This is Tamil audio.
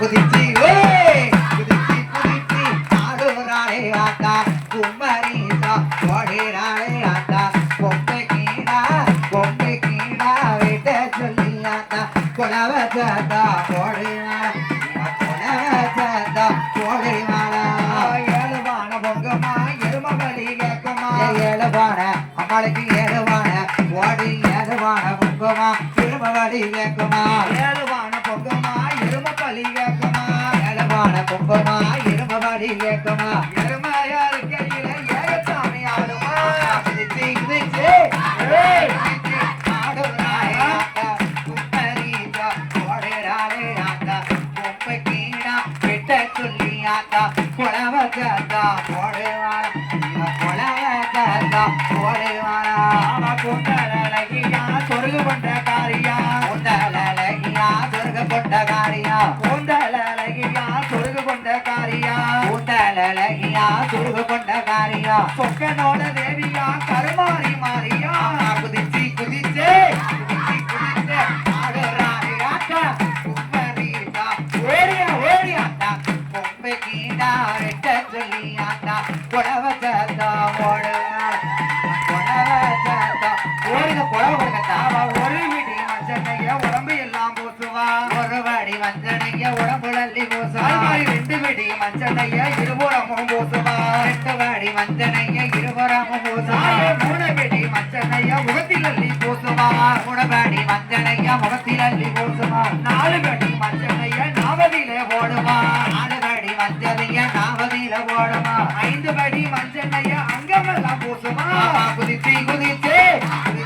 குதிச்சி குதிச்சி குதிச்சி ஆடுறாளே ஆத்தா குமரீசா ஓடுறாளே ஆத்தா பொம்மை கீழா விட்ட சொல்லி ஆத்தா குலவ சாத்தா ஓடுறாள் குலவ ஓடுவாளா ஏழுவான பொங்கம்மா எருமபலி கேட்குமா ஏழுவான அம்மாளுக்கு ஏழுவான ஓடி ஏழுவான பொங்கம்மா எருமபலி கேட்குமா ஏழுவான பொங்கம்மா எருமபலி கேட்குமா ஏழுவான பொங்கம்மா எருமபலி கேட்குமா எருமையா இருக்கையில ஏகசாமி ஆடுமா குதிச்சு குதிச்சு ஆடுறாளே ஆத்தா குமரீசா ஓடுறாளே ஆத்தா பொம்மை கீழா விட்ட சொல்லி ஆத்தா குலவ சாத்தா ஓடுவாளா குலவ சாத்தா ஓடுவாளா குந்தலகியா சொருகு கொண்ட காரியா குந்தலகியா சொருகு கொண்ட காரியா குந்தலகியா சொருகு கொண்ட காரியா குந்தலகியா சொருகு கொண்ட காரியா சொக்கனோட தேவியா கருமாரி மாரியா குதிச்சு குதிச்சு குதிச்சு குதிச்சு ஆடுறாளே ஆத்தா குமரீசா ஓடியா ஓடியாத்தா பொம்மை கீழா விட்ட சொல்லி ஆத்தா குலவ சாத்தா ஓடுவாளா ஓடுங்க புடவை கொடுக்கத்தா ஒரு வீடி மஞ்சனைய உடம்பு எல்லாம் பூசுவா ஒரு வாடி மஞ்சனைய உடம்புலி பூசுவா ரெண்டு வீடி மஞ்சனைய இருபுறமும் பூசுவா ரெண்டு வாடி மஞ்சனைய இருபுறமும் பூசுவா மூணு வீடி மஞ்சனைய முகத்திலி பூசுவா மூணு வாடி மஞ்சனைய முகத்திலி பூசுவா நாலு வாடி மஞ்சனைய நாவதியில போடுவா நாலு வாடி மஞ்சனைய நாவதியில போடுவா ஐந்து வாடி மஞ்சனைய அங்கமெல்லாம் பூசுவா குதிச்சு குதிச்சு